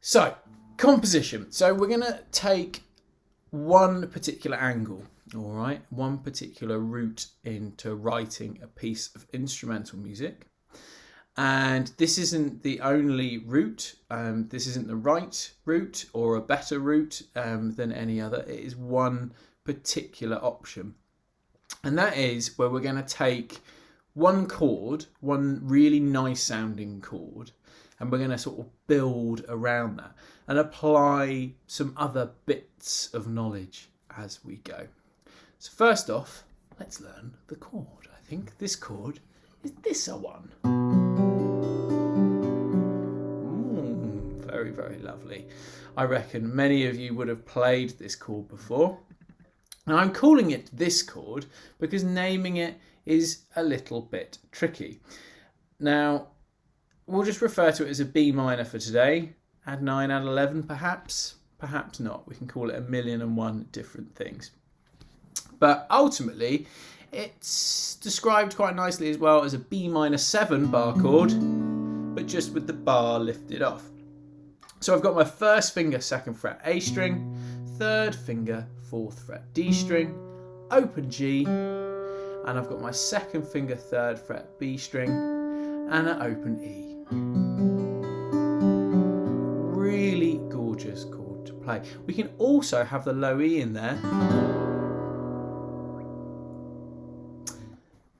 So, composition. So we're going to take one particular angle, all right, one particular route into writing a piece of instrumental music. And this isn't the only route. This isn't the right route or a better route than any other. It is one particular option. And that is where we're going to take one chord, one really nice sounding chord, and we're going to sort of build around that and apply some other bits of knowledge as we go. So first off, let's learn the chord. I think this chord is this one. Very, very lovely. I reckon many of you would have played this chord before. Now I'm calling it this chord because naming it is a little bit tricky. Now, we'll just refer to it as a B minor for today. Add 9, add 11 perhaps. Perhaps not. We can call it 1,000,001 different things. But ultimately, it's described quite nicely as well as a B minor 7 bar chord, but just with the bar lifted off. So I've got my first finger 2nd fret A string, 3rd finger 4th fret D string, open G, and I've got my 2nd finger 3rd fret B string and an open E. Really gorgeous chord to play. We can also have the low E in there.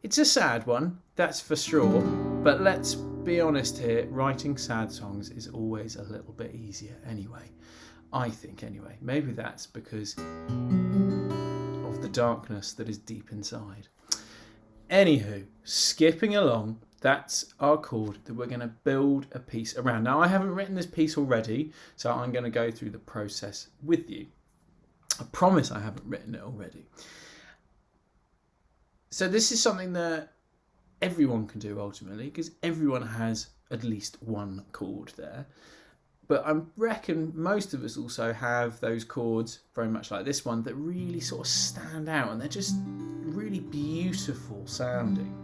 It's a sad one, that's for sure, but let's be honest here, writing sad songs is always a little bit easier anyway. I think anyway. Maybe that's because of the darkness that is deep inside. Anywho, skipping along, that's our chord that we're going to build a piece around. Now, I haven't written this piece already, so I'm going to go through the process with you. I promise I haven't written it already. So this is something that everyone can do ultimately, because everyone has at least one chord there. But I reckon most of us also have those chords, very much like this one, that really sort of stand out and they're just really beautiful sounding.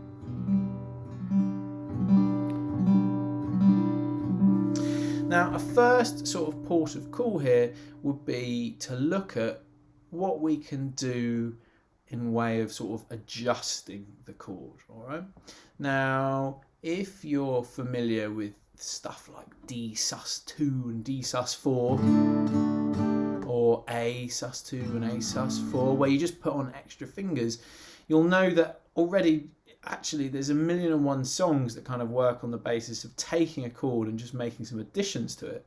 Now, a first sort of port of call here would be to look at what we can do in way of sort of adjusting the chord, all right? Now, if you're familiar with stuff like D sus2 and D sus4, or A sus2 and A sus4, where you just put on extra fingers, you'll know that already actually there's 1,000,001 songs that kind of work on the basis of taking a chord and just making some additions to it.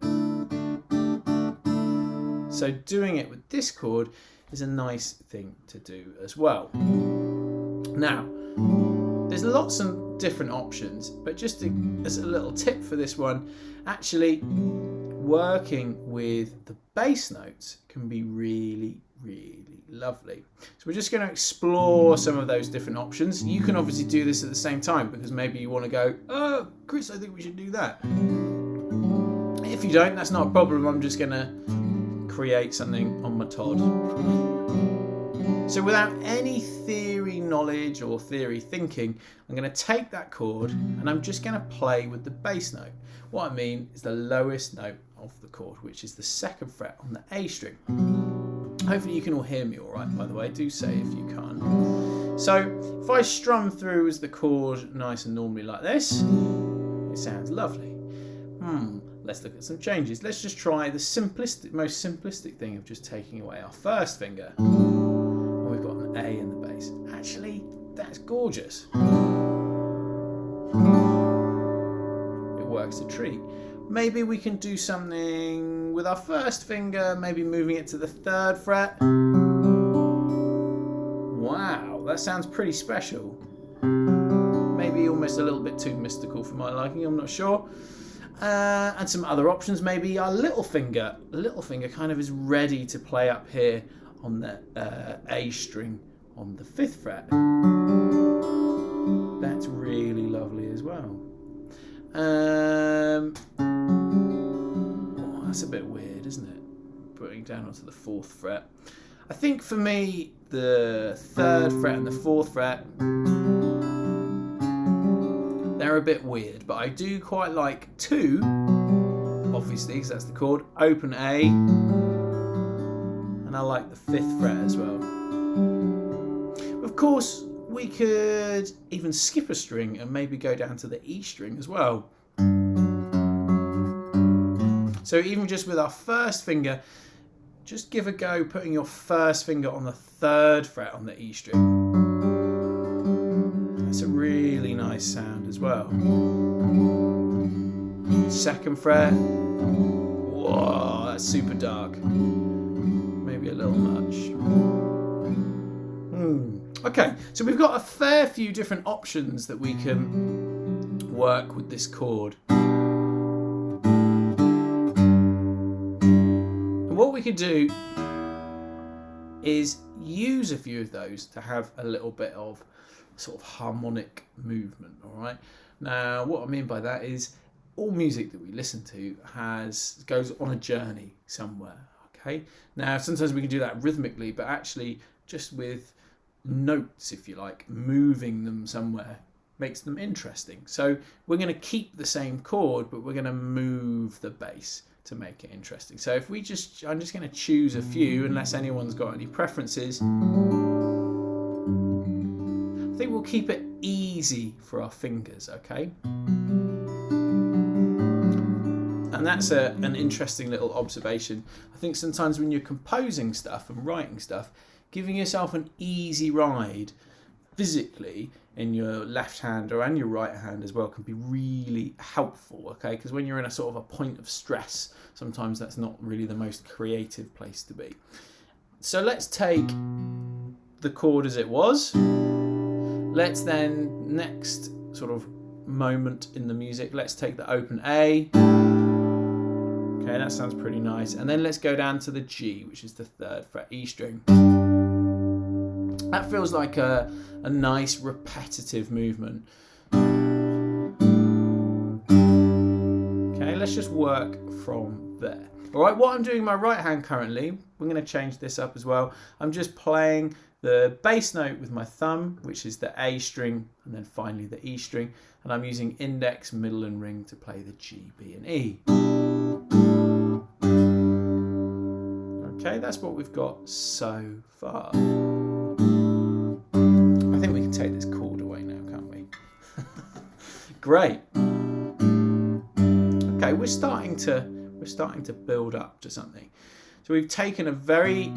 So doing it with this chord is a nice thing to do as well. Now, there's lots of different options, but just as a little tip for this one, actually working with the bass notes can be really, really lovely. So we're just going to explore some of those different options. You can obviously do this at the same time because maybe you want to go, oh, Chris, I think we should do that. If you don't, that's not a problem. I'm just going to create something on my Todd. So without any theory knowledge or theory thinking, I'm going to take that chord and I'm just going to play with the bass note. What I mean is the lowest note of the chord, which is the 2nd fret on the A string. Hopefully you can all hear me all right, by the way. Do say if you can't. So if I strum through as the chord nice and normally like this, it sounds lovely. Let's look at some changes. Let's just try the most simplistic thing of just taking away our first finger. And we've got an A in the bass. Actually, that's gorgeous. It works a treat. Maybe we can do something with our first finger, maybe moving it to the 3rd fret. Wow, that sounds pretty special. Maybe almost a little bit too mystical for my liking, I'm not sure. And some other options, maybe our little finger. The little finger kind of is ready to play up here on the A string on the 5th fret. That's really lovely as well. Oh, that's a bit weird, isn't it? Putting down onto the 4th fret. I think for me, the 3rd fret and the 4th fret, they're a bit weird, but I do quite like 2 obviously, because that's the chord. Open A, and I like the 5th fret as well. Of course, we could even skip a string and maybe go down to the E string as well. So even just with our first finger, just give a go putting your first finger on the 3rd fret on the E string. That's a really nice sound as well. 2nd fret. Whoa, that's super dark. Maybe a little much. Okay, so we've got a fair few different options that we can work with this chord. And what we could do is use a few of those to have a little bit of sort of harmonic movement, all right? Now, what I mean by that is all music that we listen to goes on a journey somewhere, okay? Now, sometimes we can do that rhythmically, but actually just with notes, if you like, moving them somewhere makes them interesting. So we're going to keep the same chord, but we're going to move the bass to make it interesting. So if I'm just going to choose a few, unless anyone's got any preferences. I think we'll keep it easy for our fingers, okay? And that's an interesting little observation. I think sometimes when you're composing stuff and writing stuff, giving yourself an easy ride physically in your left hand and your right hand as well can be really helpful, okay? Because when you're in a sort of a point of stress, sometimes that's not really the most creative place to be. So let's take the chord as it was. Let's then, next sort of moment in the music, let's take the open A. Okay, that sounds pretty nice. And then let's go down to the G, which is the 3rd fret E string. That feels like a nice repetitive movement. Okay, let's just work from there. All right, what I'm doing in my right hand currently, we're going to change this up as well. I'm just playing the bass note with my thumb, which is the A string, and then finally the E string. And I'm using index, middle and ring to play the G, B and E. Okay, that's what we've got so far. I think we can take this chord away now, can't we? Great. Okay, we're starting to build up to something. So we've taken a very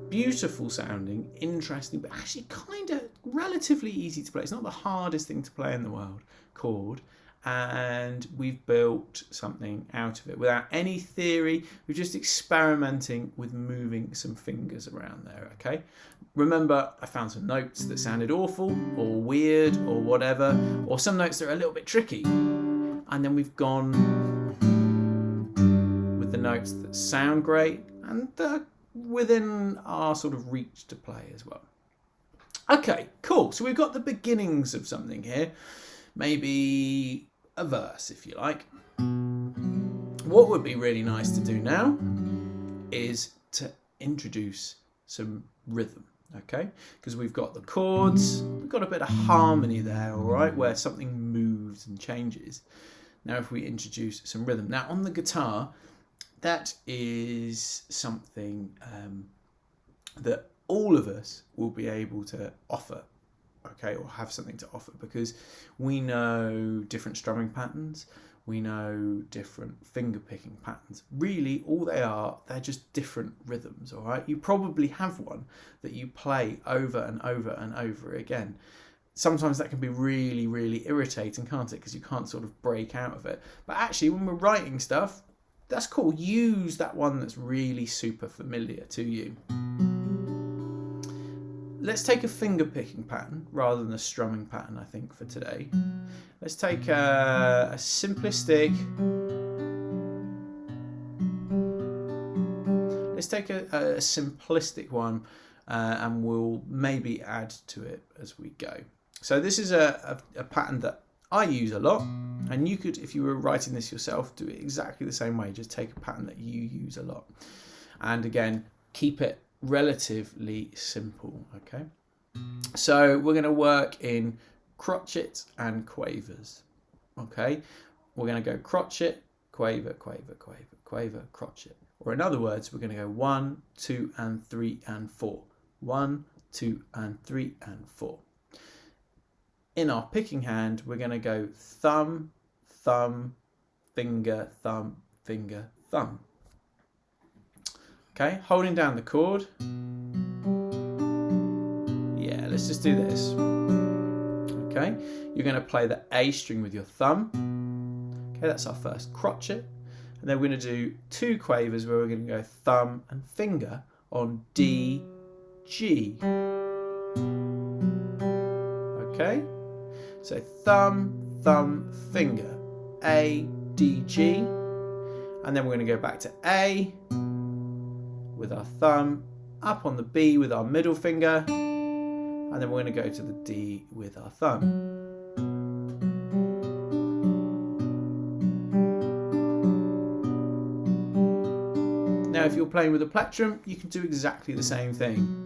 beautiful sounding, interesting, but actually kind of relatively easy to play. It's not the hardest thing to play in the world chord. And we've built something out of it without any theory. We're just experimenting with moving some fingers around there, okay? Remember, I found some notes that sounded awful or weird or whatever, or some notes that are a little bit tricky. And then we've gone with the notes that sound great and within our sort of reach to play as well. Okay, cool. So we've got the beginnings of something here. Maybe a verse, if you like. What would be really nice to do now is to introduce some rhythm, okay? Because we've got the chords, we've got a bit of harmony there, all right, where something moves and changes. Now if we introduce some rhythm. Now on the guitar, that is something that all of us will be able to offer, okay, or have something to offer, because we know different strumming patterns, we know different finger picking patterns. Really, all they are, they're just different rhythms, all right? You probably have one that you play over and over and over again. Sometimes that can be really, really irritating, can't it? Because you can't sort of break out of it. But actually, when we're writing stuff, that's cool. Use that one that's really super familiar to you. Let's take a finger picking pattern rather than a strumming pattern, I think, for today. Let's take a simplistic... Let's take a simplistic one and we'll maybe add to it as we go. So this is a pattern that I use a lot, and you could, if you were writing this yourself, do it exactly the same way. Just take a pattern that you use a lot. And again, keep it relatively simple, okay? So we're going to work in crotchet and quavers, okay? We're going to go crotchet, quaver, quaver, quaver, quaver, crotchet. Or in other words, we're going to go 1, 2, and 3, and 4. 1, 2, and 3, and 4. In our picking hand, we're going to go thumb, thumb, finger, thumb, finger, thumb. Okay, holding down the chord. Yeah, let's just do this. Okay, you're going to play the A string with your thumb. Okay, that's our first crotchet. And then we're going to do 2 quavers where we're going to go thumb and finger on D, G. Okay, so thumb, thumb, finger, A, D, G. And then we're going to go back to A with our thumb, up on the B with our middle finger, and then we're going to go to the D with our thumb. Now if you're playing with a plectrum, you can do exactly the same thing.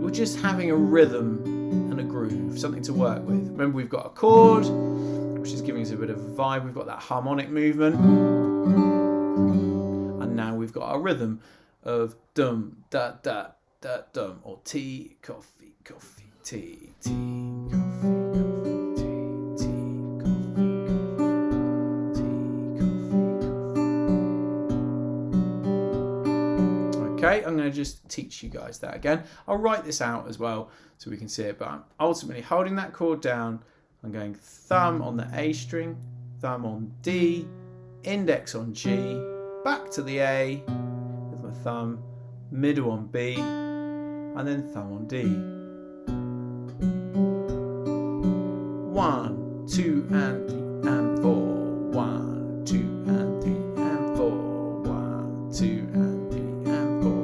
We're just having a rhythm and a groove, something to work with. Remember, we've got a chord, which is giving us a bit of a vibe. We've got that harmonic movement. And now we've got our rhythm of dum, da, da, da, dum, or tea, coffee, coffee, tea, tea, coffee, coffee, tea, tea, coffee, coffee, tea, coffee, coffee. Okay, I'm going to just teach you guys that again. I'll write this out as well so we can see it, but I'm ultimately holding that chord down. I'm going thumb on the A string, thumb on D, index on G, back to the A with my thumb, middle on B, and then thumb on D. 1, 2, and 3, and 4. 1, 2, and 3, and 4. 1, 2, and 3, and 4.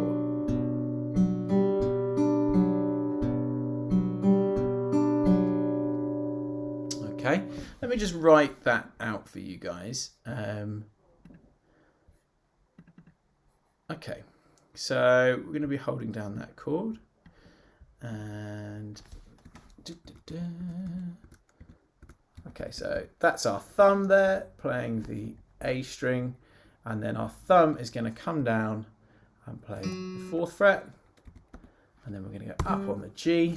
Okay, let me just write that out for you guys. Okay, so we're going to be holding down that chord, and okay, so that's our thumb there playing the A string, and then our thumb is going to come down and play the 4th fret, and then we're going to go up on the G,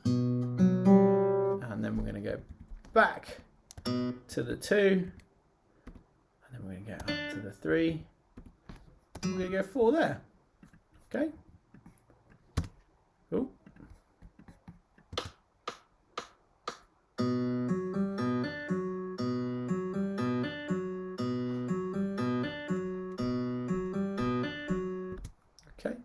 and then we're going to go back to the 2, and then we're going to go up to the 3. We're going to go 4 there. Okay. Cool. Okay.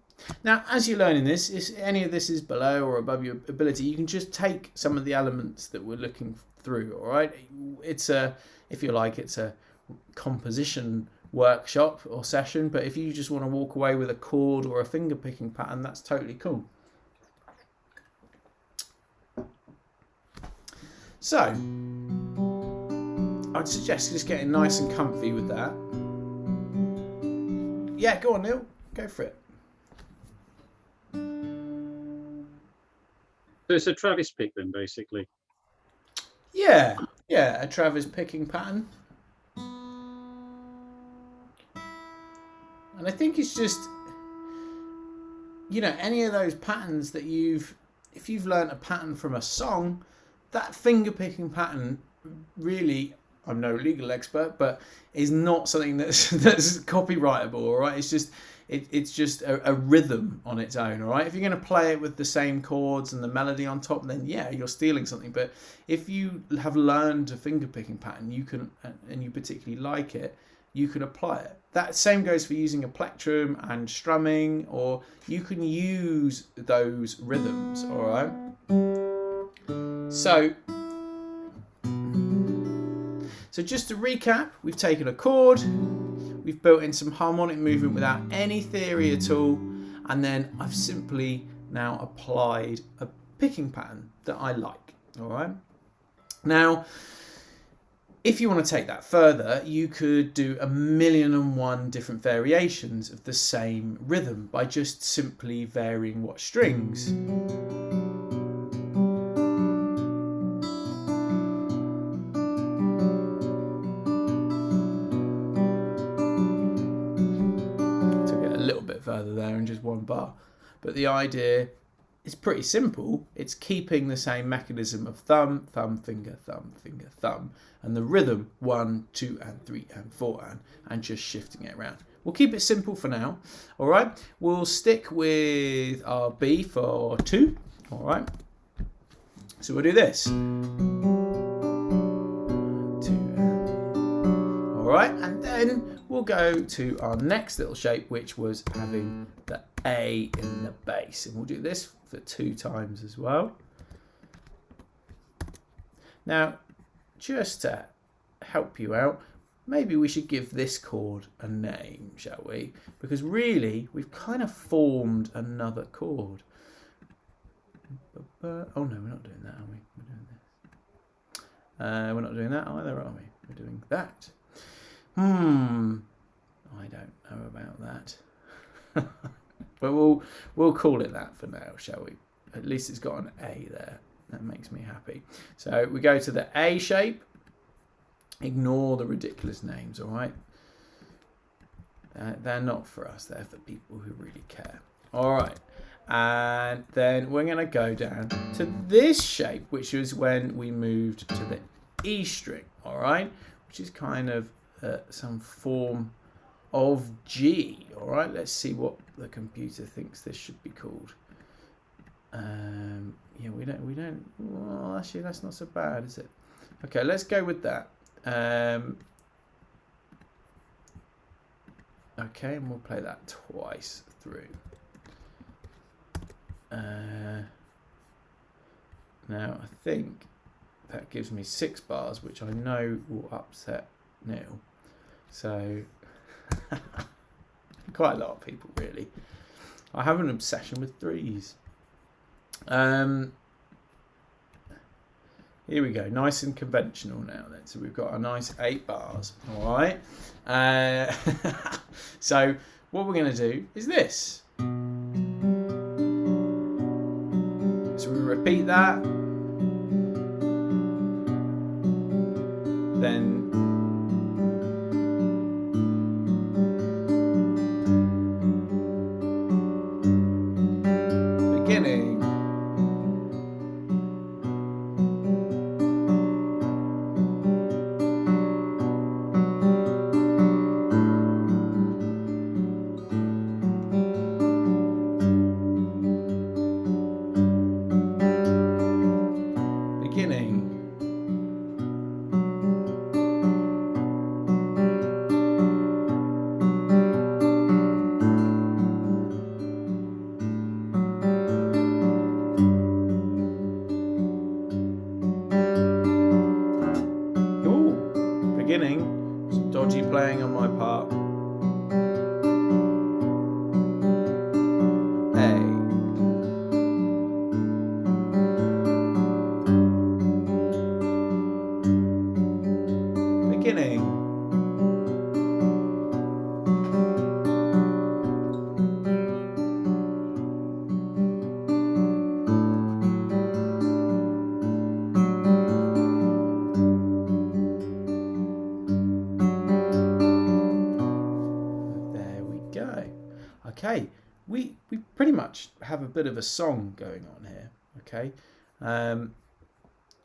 Now, as you're learning this, if any of this is below or above your ability, you can just take some of the elements that we're looking through. All right. It's a, if you like, it's a composition workshop or session, but if you just want to walk away with a chord or a finger picking pattern, that's totally cool. So I'd suggest just getting nice and comfy with that. Yeah, go on, Neil, go for it. So it's a Travis pick then, basically. Yeah, a Travis picking pattern. And I think it's just, you know, any of those patterns that if you've learned a pattern from a song, that finger picking pattern really, I'm no legal expert, but is not something that's copyrightable, all right? It's just a rhythm on its own, all right? If you're going to play it with the same chords and the melody on top, then yeah, you're stealing something. But if you have learned a finger picking pattern, you can, and you particularly like it, you can apply it. That same goes for using a plectrum and strumming, or you can use those rhythms, all right? So just to recap, we've taken a chord, we've built in some harmonic movement without any theory at all, and then I've simply now applied a picking pattern that I like, all right? Now, if you want to take that further, you could do 1,000,001 different variations of the same rhythm by just simply varying what strings. further there and just one bar. But the idea is pretty simple. It's keeping the same mechanism of thumb, thumb, finger, thumb, and the rhythm 1, 2, and 3, and 4, and just shifting it around. We'll keep it simple for now. All right. We'll stick with our B for 2. All right. So we'll do this. 2. All right. And then we'll go to our next little shape, which was having the A in the bass. And we'll do this for 2 times as well. Now, just to help you out, maybe we should give this chord a name, shall we? Because really, we've kind of formed another chord. Oh no, we're not doing that, are we? We're doing this. We're not doing that either, are we? We're doing that. I don't know about that. But we'll call it that for now, shall we? At least it's got an A there. That makes me happy. So we go to the A shape. Ignore the ridiculous names, all right? They're not for us. They're for people who really care. All right. And then we're going to go down to this shape, which is when we moved to the E string, all right? Which is kind of some form of G, all right? Let's see what the computer thinks this should be called. Yeah, we don't, well, actually, that's not so bad, is it? Okay, let's go with that. Okay, and we'll play that twice through. Now, I think that gives me 6 bars, which I know will upset Neil. So, quite a lot of people, really. I have an obsession with 3s. Here we go, nice and conventional now then. So we've got a nice 8 bars, all right? So what we're going to do is this. So we repeat that. Then beginning. Some dodgy playing on my part. A. Beginning. Okay, we pretty much have a bit of a song going on here, okay?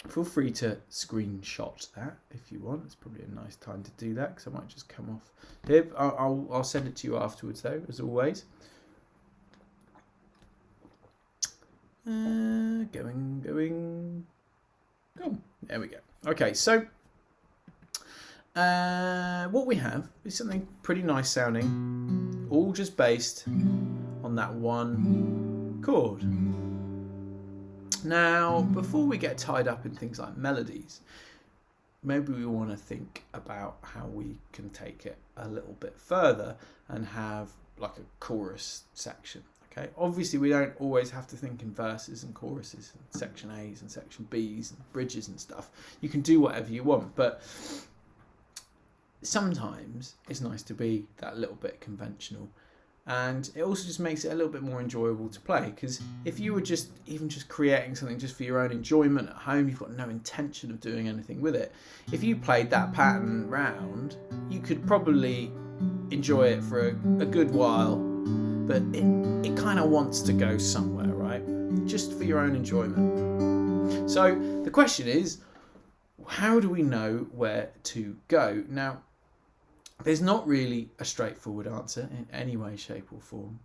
Feel free to screenshot that if you want. It's probably a nice time to do that because I might just come off here. I'll send it to you afterwards though, as always. Going. There we go. Okay, so what we have is something pretty nice sounding, all just based on that one chord. Now, before we get tied up in things like melodies, maybe we want to think about how we can take it a little bit further and have like a chorus section. Okay, obviously we don't always have to think in verses and choruses and section A's and section B's and bridges and stuff. You can do whatever you want, but sometimes it's nice to be that little bit conventional, and it also just makes it a little bit more enjoyable to play, because if you were just creating something just for your own enjoyment at home, you've got no intention of doing anything with it, if you played that pattern round, you could probably enjoy it for a good while but it kind of wants to go somewhere, right? Just for your own enjoyment. So the question is, how do we know where to go? Now, there's not really a straightforward answer in any way, shape or form.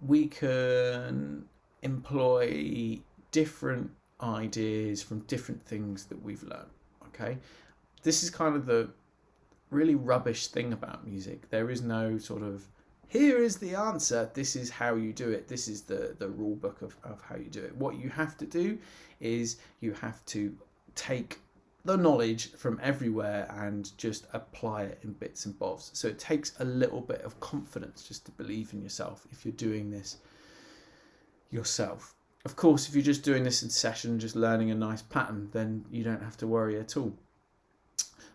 We can employ different ideas from different things that we've learned, okay? This is kind of the really rubbish thing about music. There is no sort of, here is the answer, this is how you do it, this is the rule book of how you do it. What you have to do is you have to take the knowledge from everywhere and just apply it in bits and bobs. So it takes a little bit of confidence just to believe in yourself if you're doing this yourself. Of course, if you're just doing this in session, just learning a nice pattern, then you don't have to worry at all.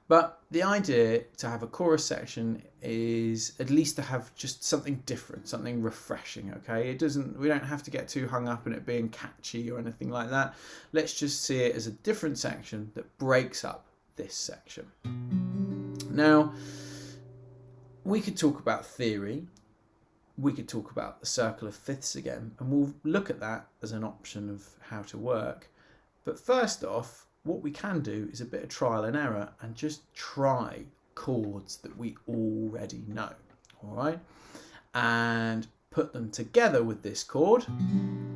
But the idea to have a chorus section is at least to have just something different, something refreshing, okay? We don't have to get too hung up in it being catchy or anything like that. Let's just see it as a different section that breaks up this section. Now, we could talk about theory. We could talk about the circle of fifths again, and we'll look at that as an option of how to work. But first off, what we can do is a bit of trial and error and just try chords that we already know, all right? And put them together with this chord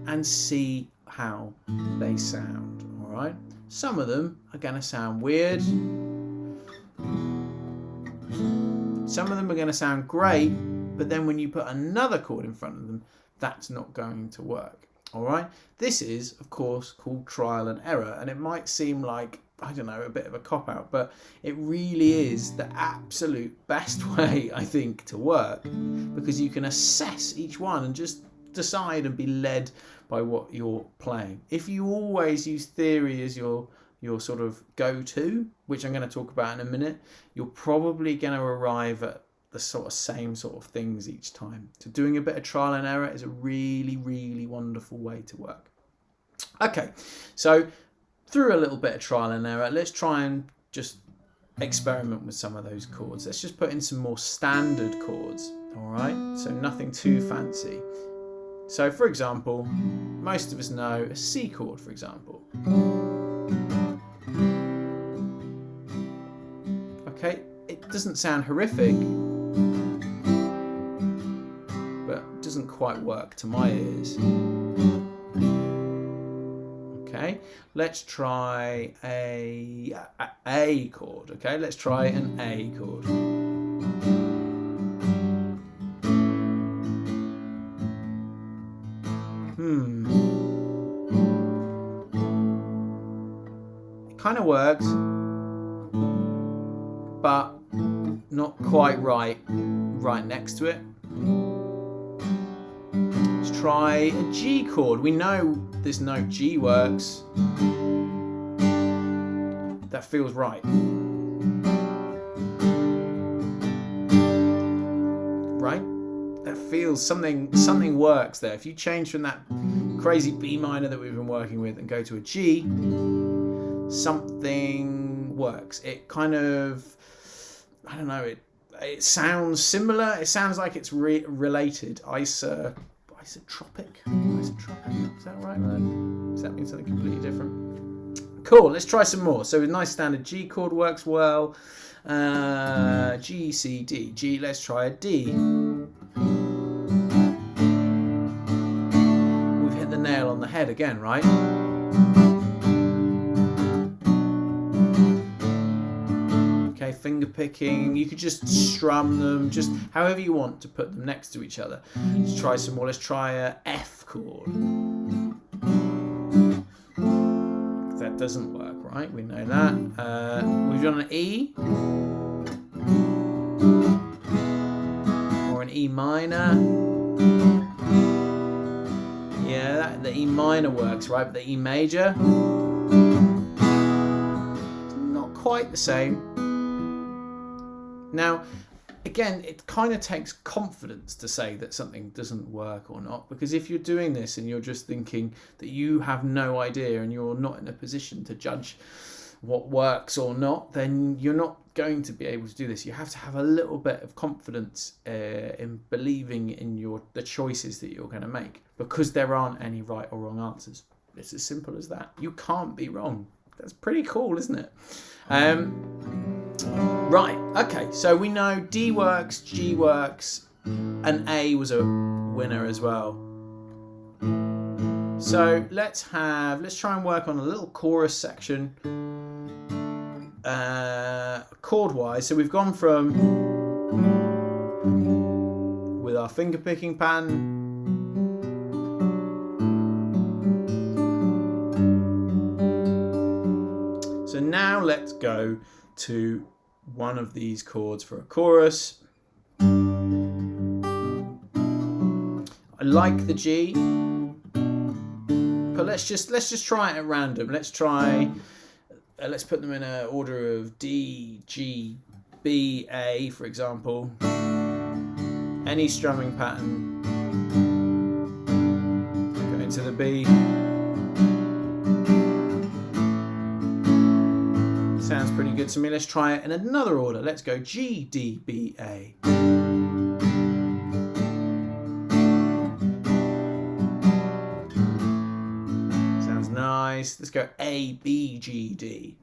and see how they sound, all right? Some of them are going to sound weird. Some of them are going to sound great, but then when you put another chord in front of them, that's not going to work. All right, this is, of course, called trial and error, and it might seem like, I don't know, a bit of a cop-out, but it really is the absolute best way, I think, to work, because you can assess each one and just decide and be led by what you're playing. If you always use theory as your sort of go-to, which I'm going to talk about in a minute, you're probably going to arrive at the sort of same sort of things each time. So doing a bit of trial and error is a really, really wonderful way to work. Okay, so through a little bit of trial and error, let's try and just experiment with some of those chords. Let's just put in some more standard chords, all right? So nothing too fancy. So for example, most of us know a C chord, for example. Okay, it doesn't sound horrific, doesn't quite work to my ears. Okay, let's try a chord. Okay, let's try an A chord. It kind of works, but not quite right next to it. Try a G chord. We know this note G works. That feels right. Right? That feels something works there. If you change from that crazy B minor that we've been working with and go to a G, something works. It kind of, I don't know, it sounds similar. It sounds like it's related. Isotropic? Is that right? Does that mean something completely different? Cool, let's try some more. So a nice standard G chord works well. G, C, D. G, let's try a D. We've hit the nail on the head again, right? Okay, finger picking. You could just strum them, just however you want to put them next to each other. Let's try some more. Let's try a F chord. That doesn't work, right? We know that. We've done an E. Or an E minor. Yeah, the E minor works, right? But the E major, not quite the same. Now, again, it kind of takes confidence to say that something doesn't work or not, because if you're doing this and you're just thinking that you have no idea and you're not in a position to judge what works or not, then you're not going to be able to do this. You have to have a little bit of confidence in believing in the choices that you're going to make, because there aren't any right or wrong answers. It's as simple as that. You can't be wrong. That's pretty cool, isn't it? Right, okay, so we know D works, G works, and A was a winner as well. So let's try and work on a little chorus section chord wise. So we've gone from, with our finger picking pattern, so now let's go to one of these chords for a chorus. I like the G, but let's just try it at random. Let's try. Let's put them in an order of D, G, B, A, for example. Any strumming pattern. Go into the B. Sounds pretty good to me. Let's try it in another order. Let's go G, D, B, A. Sounds nice. Let's go A, B, G, D.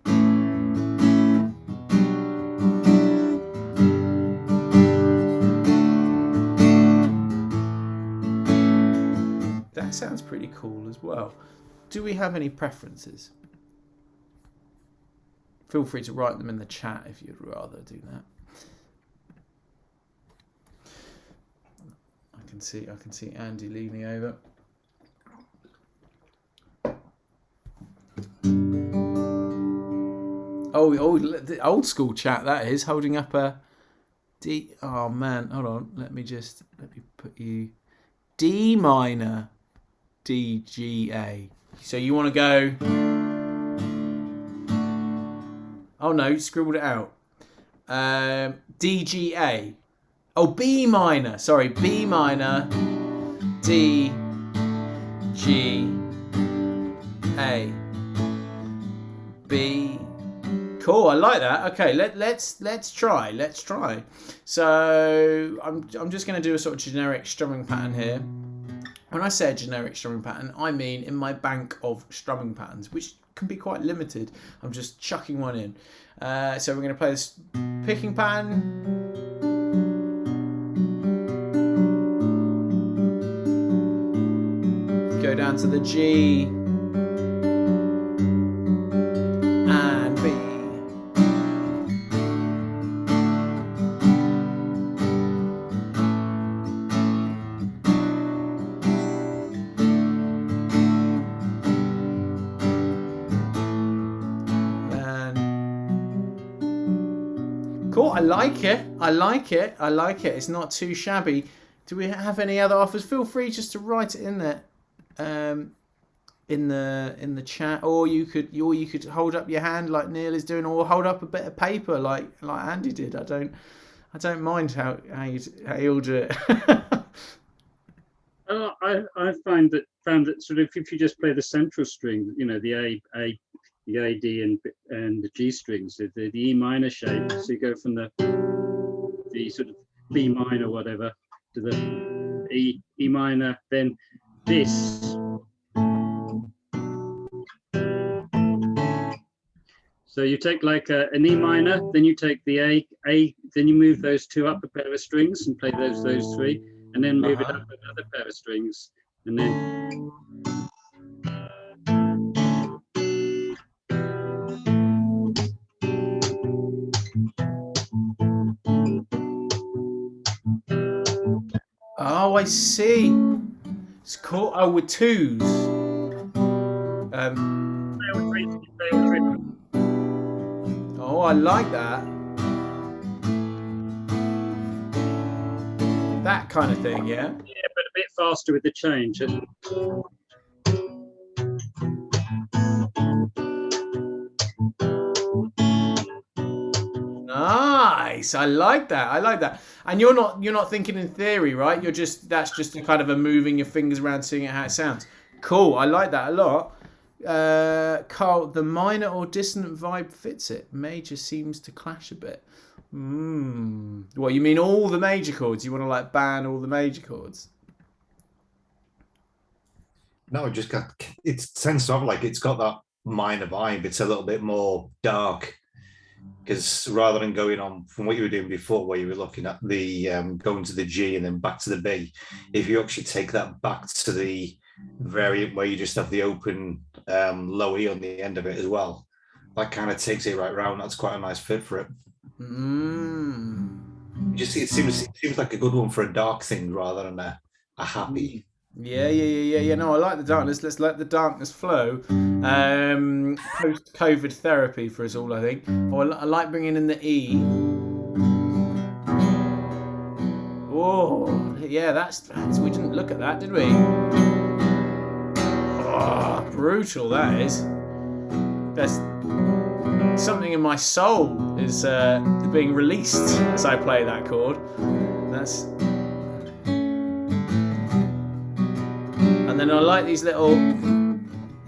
That sounds pretty cool as well. Do we have any preferences? Feel free to write them in the chat if you'd rather do that. I can see Andy leaning over. Oh, the old school chat that is, holding up a D. Oh man, hold on. Let me put you D minor, D, G, A. So you want to go. Oh no, scribbled it out. D, G, A. Oh, B minor. Sorry, B minor, D, G, A, B. Cool, I like that. Okay, let's try. So I'm just going to do a sort of generic strumming pattern here. When I say a generic strumming pattern, I mean in my bank of strumming patterns, which can be quite limited. I'm just chucking one in. So we're going to play this picking pattern. Go down to the G and B. Cool, I like it. It's not too shabby. Do we have any other offers? Feel free just to write it in there, in the chat, or you could hold up your hand like Neil is doing, or hold up a bit of paper like Andy did. I don't mind how you'll do it. I found that sort of if you just play the central string, you know, the A, D, and the G strings, the E minor shape. So you go from the sort of B minor, whatever, to the E minor, then this. So you take like an E minor, then you take the A, then you move those two up a pair of strings and play those three, and then move it up another pair of strings, and then. Oh, I see. It's cool. Oh, with twos. Oh, I like that. That kind of thing, yeah? Yeah, but a bit faster with the change. Nice. I like that. And you're not thinking in theory, right? That's just a kind of a moving your fingers around, seeing how it sounds. Cool. I like that a lot. Carl, the minor or dissonant vibe fits it. Major seems to clash a bit. What, you mean all the major chords? You want to like ban all the major chords? No, it tends to have like it's got that minor vibe. It's a little bit more dark because rather than going on from what you were doing before, where you were looking at the going to the G and then back to the B, if you actually take that back to the variant where you just have the open low E on the end of it as well, that kind of takes it right round. That's quite a nice fit for it. It seems like a good one for a dark thing rather than a happy. Yeah. No, I like the darkness. Let's let the darkness flow. Post-COVID therapy for us all, I think. I like bringing in the E. Oh, yeah, that's we didn't look at that, did we? Oh, brutal that is. There's something in my soul is being released as I play that chord. That's. And then I like these little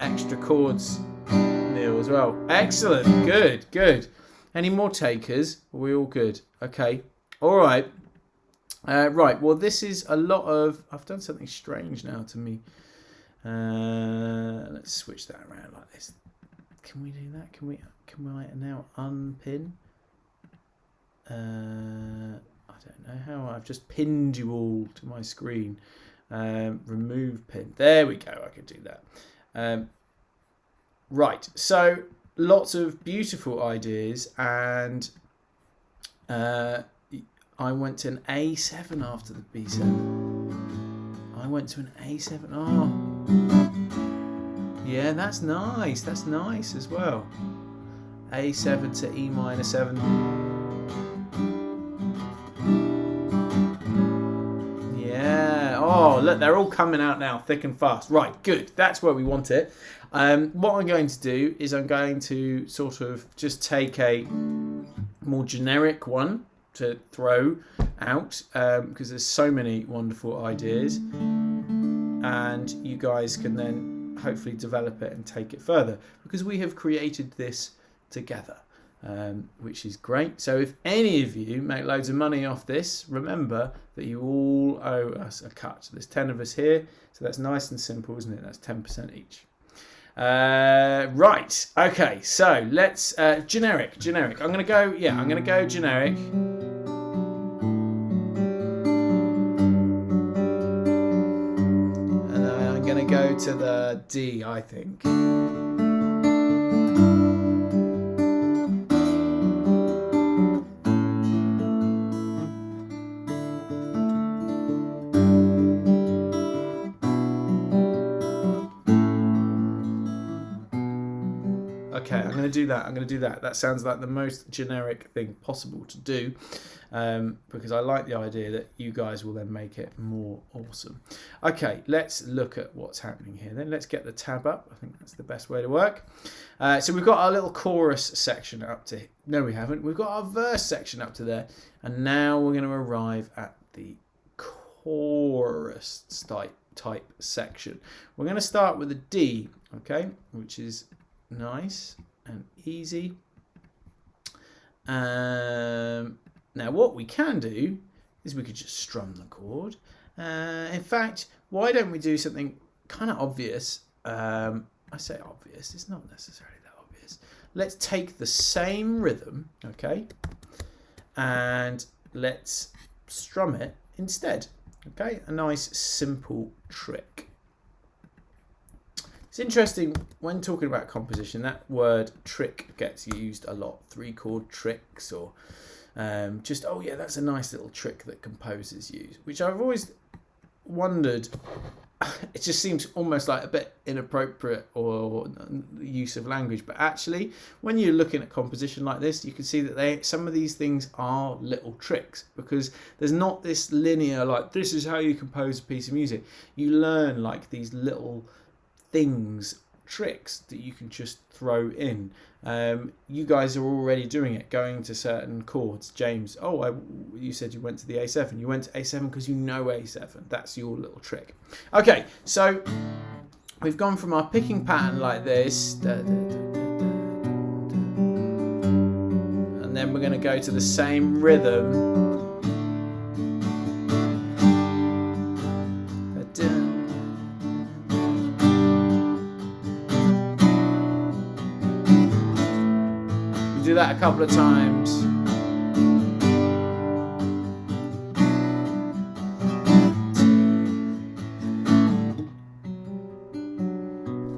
extra chords, Neil, as well. Excellent. Good. Any more takers? Are we all good? Okay. All right. Right. Well, this is a lot of... I've done something strange now to me. Let's switch that around like this. Can we do that? Can we now unpin? I don't know how. I've just pinned you all to my screen. Remove pin. There we go. I could do that. Right. So lots of beautiful ideas, and I went to an A7 after the B7. I went to an A7. Oh, yeah. That's nice. That's nice as well. A7 to E minor 7. Oh, look, they're all coming out now, thick and fast. Right, good. That's where we want it. What I'm going to do is I'm going to sort of just take a more generic one to throw out because there's so many wonderful ideas. And you guys can then hopefully develop it and take it further because we have created this together. Which is great. So if any of you make loads of money off this, remember that you all owe us a cut. There's 10 of us here, so that's nice and simple, isn't it? That's 10% each. Right. Okay. So let's generic. I'm gonna go. Yeah, I'm gonna go generic. And then I'm gonna go to the D, I think. Okay, I'm going to do that. That sounds like the most generic thing possible to do because I like the idea that you guys will then make it more awesome. Okay, let's look at what's happening here then. Let's get the tab up. I think that's the best way to work. So we've got our little chorus section up to... No, we haven't. We've got our verse section up to there. And now we're going to arrive at the chorus type section. We're going to start with a D, okay, which is... nice and easy. Now what we can do is we could just strum the chord. In fact, why don't we do something kind of obvious? I say obvious, it's not necessarily that obvious. Let's take the same rhythm, okay, and let's strum it instead, okay? A nice simple trick. It's interesting when talking about composition, that word trick gets used a lot. 3-chord tricks or just, oh yeah, that's a nice little trick that composers use, which I've always wondered. It just seems almost like a bit inappropriate or use of language. But actually, when you're looking at composition like this, you can see that some of these things are little tricks because there's not this linear, like this is how you compose a piece of music. You learn like these little things, tricks that you can just throw in. You guys are already doing it, going to certain chords. James, you said you went to the A7. You went to A7 because you know A7. That's your little trick. Okay, so we've gone from our picking pattern like this, and then we're going to go to the same rhythm. We do that a couple of times.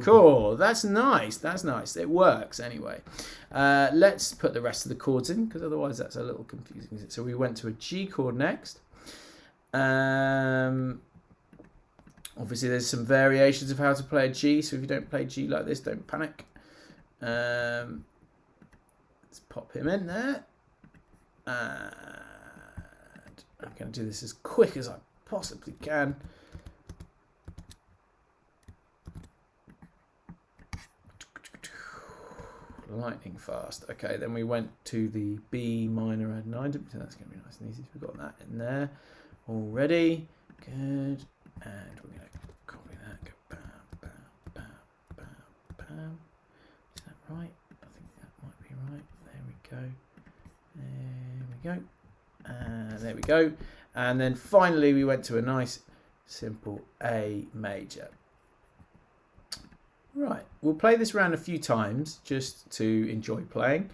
Cool, that's nice, that's nice. It works anyway. Let's put the rest of the chords in, because otherwise that's a little confusing. So we went to a G chord next. Obviously there's some variations of how to play a G, so if you don't play G like this, don't panic. Let's pop him in there. And I'm going to do this as quick as I possibly can. Lightning fast. Okay, then we went to the B minor add 9. So that's going to be nice and easy. We've got that in there already. Good. And we're going to copy that. Go bam, bam, bam, bam, bam. Is that right? I think that might be right. There we go. There we go. And there we go. And then finally we went to a nice simple A major. Right, we'll play this round a few times just to enjoy playing.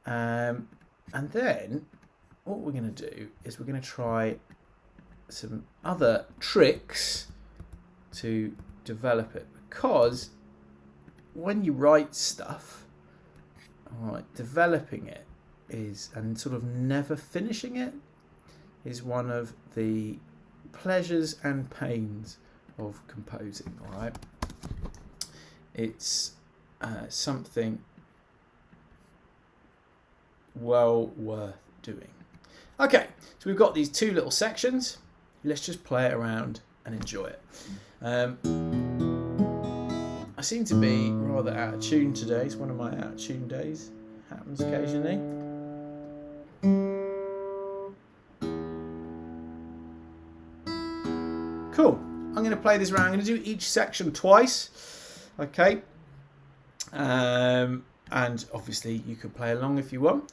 And then what we're going to do is we're going to try some other tricks to develop it. Because when you write stuff, all right, developing it is, and sort of never finishing it, is one of the pleasures and pains of composing, all right? It's something well worth doing. Okay, so we've got these two little sections. Let's just play it around and enjoy it. I seem to be rather out of tune today. It's one of my out of tune days. Happens occasionally. Cool. I'm going to play this round. I'm going to do each section twice. Okay, and obviously you could play along if you want.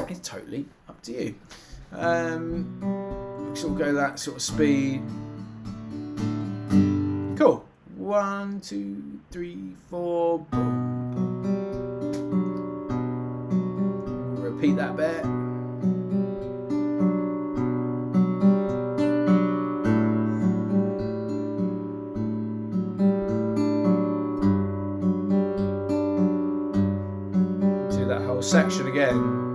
It's totally up to you. Sort of go that sort of speed. Cool. 1, 2, 3, 4. Boom. Repeat that bit. Section again.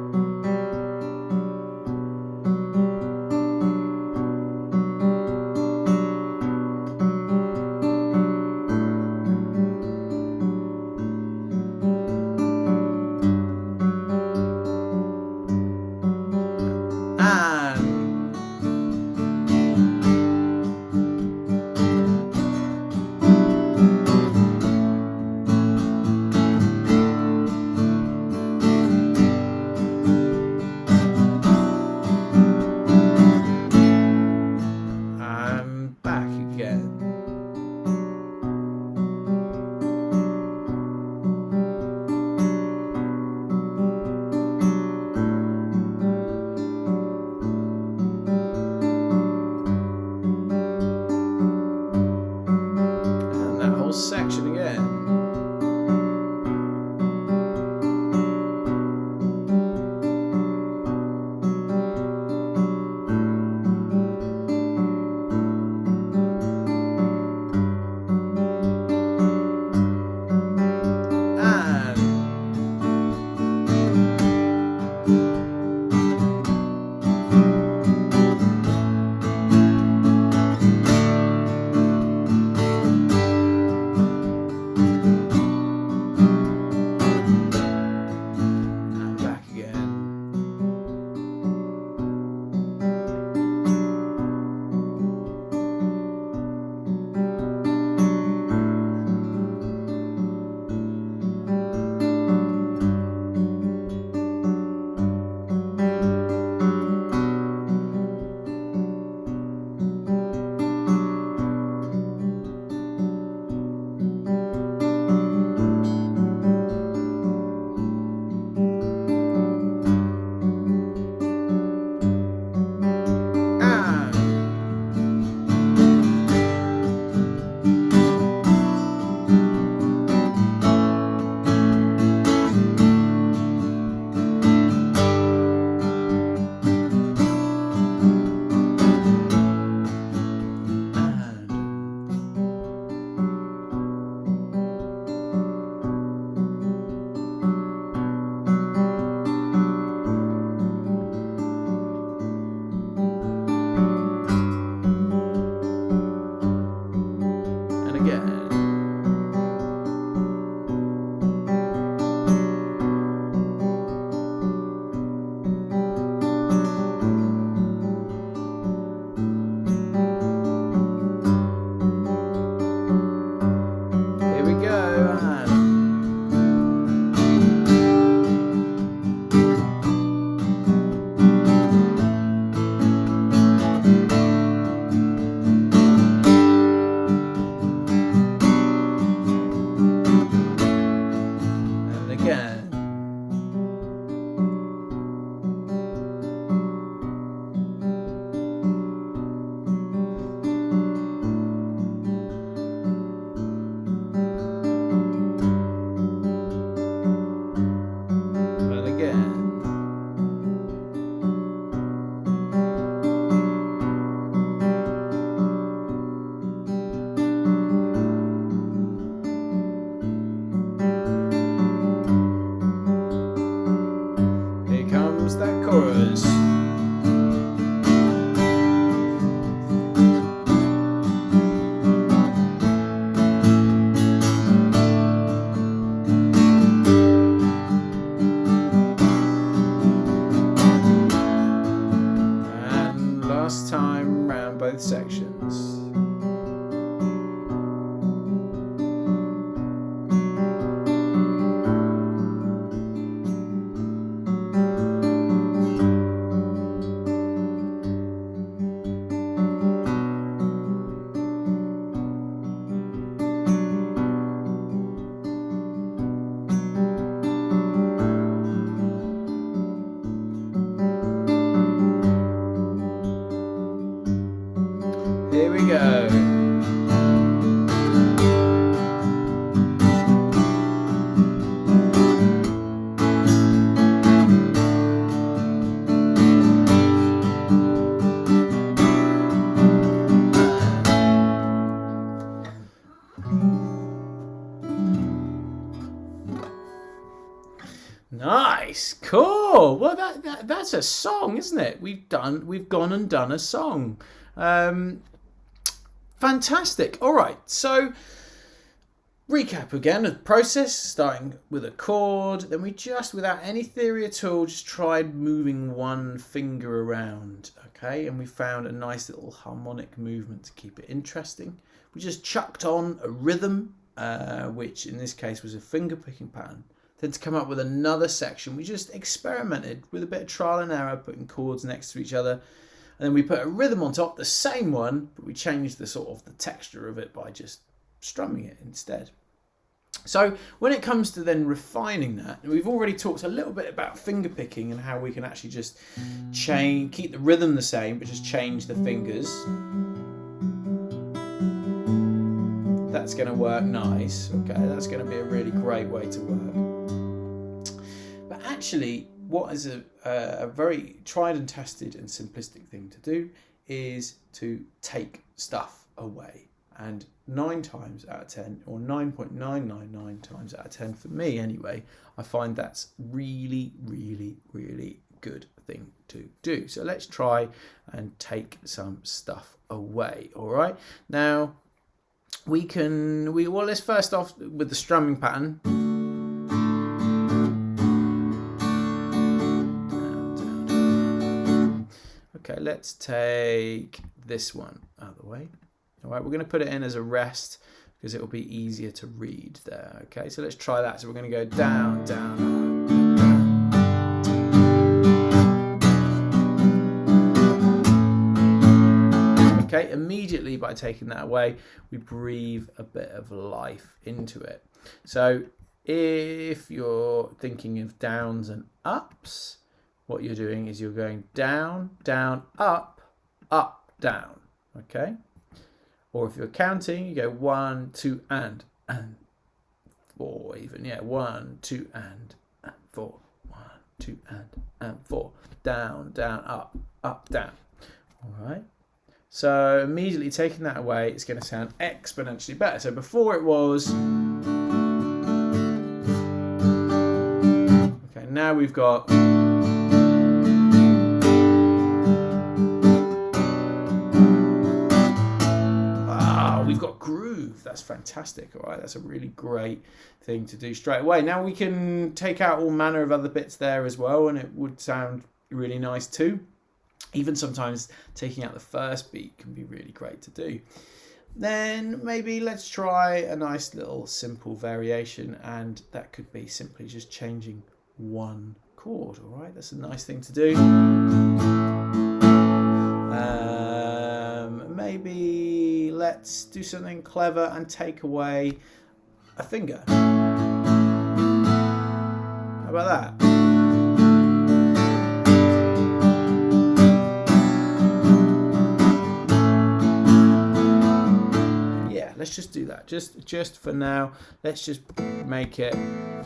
again. Here comes that chorus. Last time round both sections. Here we go. Nice, cool. Well, that's a song, isn't it? We've gone and done a song. Fantastic. All right, so recap again of the process, starting with a chord. Then we just, without any theory at all, just tried moving one finger around, okay? And we found a nice little harmonic movement to keep it interesting. We just chucked on a rhythm, which in this case was a finger picking pattern. Then to come up with another section, we just experimented with a bit of trial and error, putting chords next to each other. And then we put a rhythm on top, the same one, but we changed the sort of the texture of it by just strumming it instead. So when it comes to then refining that, we've already talked a little bit about finger picking and how we can actually just keep the rhythm the same, but just change the fingers. That's going to work nice. Okay, that's going to be a really great way to work. But actually, what is a very tried and tested and simplistic thing to do is to take stuff away. And 9 times out of 10, or 9.999 times out of 10 for me anyway, I find that's really, really, really good thing to do. So let's try and take some stuff away. All right. Now let's first off with the strumming pattern. Okay, let's take this one out of the way. All right, we're going to put it in as a rest because it will be easier to read there. Okay, so let's try that. So we're going to go down, down, up, down. Okay, immediately by taking that away, we breathe a bit of life into it. So if you're thinking of downs and ups, what you're doing is you're going down, down, up, up, down, okay? Or if you're counting, you go 1, 2, and 4 even, yeah, 1, 2, and 4, 1, 2, and 4, down, down, up, down, all right? So immediately taking that away, it's going to sound exponentially better. So before it was, okay, now we've got, we've got groove. That's fantastic. All right, that's a really great thing to do straight away. Now we can take out all manner of other bits there as well, and it would sound really nice too. Even sometimes taking out the first beat can be really great to do. Then maybe let's try a nice little simple variation, and that could be simply just changing one chord. All right, that's a nice thing to do. Maybe let's do something clever and take away a finger. How about that? Yeah, let's just do that. Just for now, let's just make it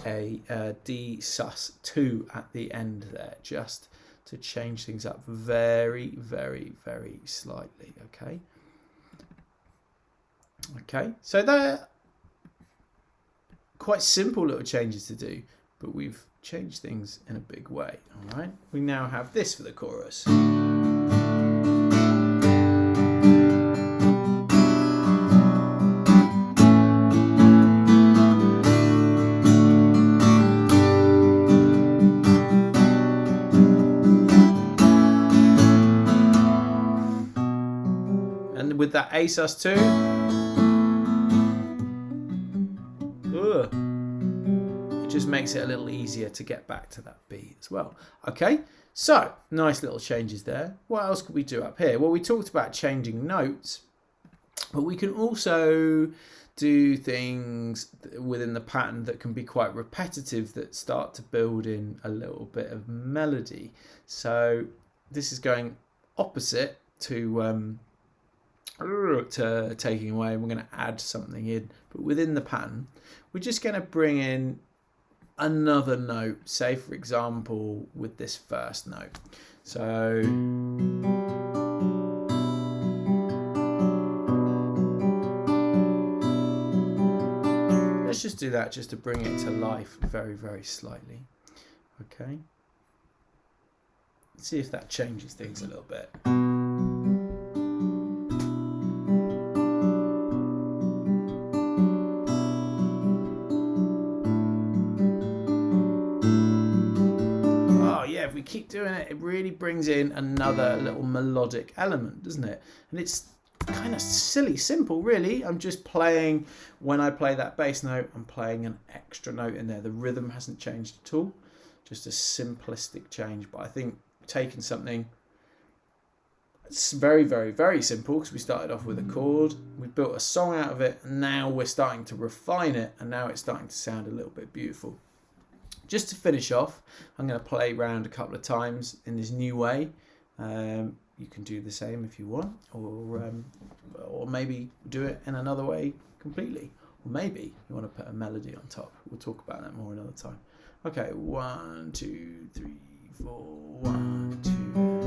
a D sus2 at the end there, just to change things up very, very, very slightly. Okay, so they're quite simple little changes to do, but we've changed things in a big way. All right, we now have this for the chorus. And with that A sus2, it just makes it a little easier to get back to that B as well. Okay, so nice little changes there. What else could we do up here? Well, we talked about changing notes, but we can also do things within the pattern that can be quite repetitive, that start to build in a little bit of melody. So this is going opposite to taking away, and we're going to add something in, but within the pattern we're just going to bring in another note, say for example with this first note. So let's just do that, just to bring it to life very, very slightly. Okay, let's see if that changes things a little bit. If we keep doing it, it really brings in another little melodic element, doesn't it? And it's kind of silly simple, really. I'm just playing, when I play that bass note, I'm playing an extra note in there. The rhythm hasn't changed at all, just a simplistic change. But I think taking something, it's very, very, very simple, because we started off with a chord, we built a song out of it, and now we're starting to refine it, and now it's starting to sound a little bit beautiful. Just to finish off, I'm going to play around a couple of times in this new way. You can do the same if you want, or maybe do it in another way completely. Or maybe you want to put a melody on top. We'll talk about that more another time. Okay, 1, 2, 3, 4, 1, 2.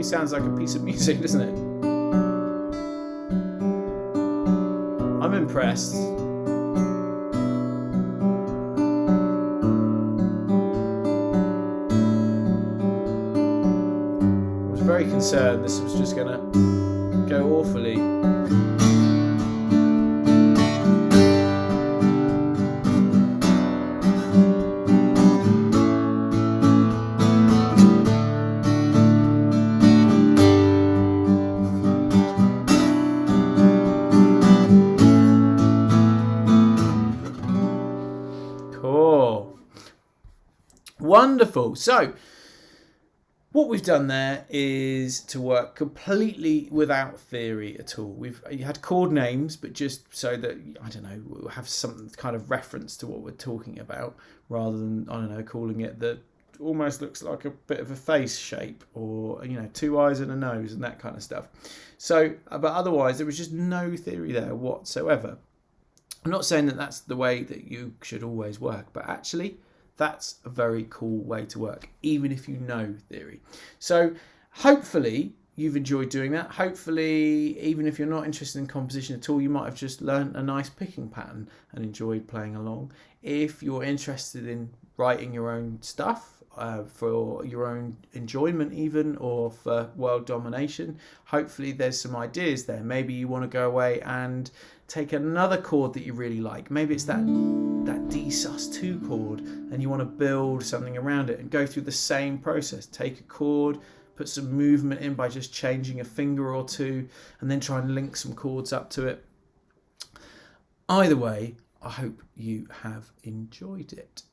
Sounds like a piece of music, doesn't it? I'm impressed. I was very concerned this was just gonna go awfully. Wonderful. So what we've done there is to work completely without theory at all. We've had chord names, but just so that, I don't know, we'll have some kind of reference to what we're talking about, rather than, I don't know, calling it that almost looks like a bit of a face shape, or, you know, 2 eyes and a nose and that kind of stuff. So, but otherwise there was just no theory there whatsoever. I'm not saying that that's the way that you should always work, but actually that's a very cool way to work, even if you know theory. So hopefully you've enjoyed doing that. Hopefully, even if you're not interested in composition at all, you might have just learned a nice picking pattern and enjoyed playing along. If you're interested in writing your own stuff, for your own enjoyment even, or for world domination, hopefully there's some ideas there. Maybe you want to go away and take another chord that you really like. Maybe it's that D sus2 chord, and you want to build something around it and go through the same process. Take a chord, put some movement in by just changing a finger or two, and then try and link some chords up to it. Either way, I hope you have enjoyed it.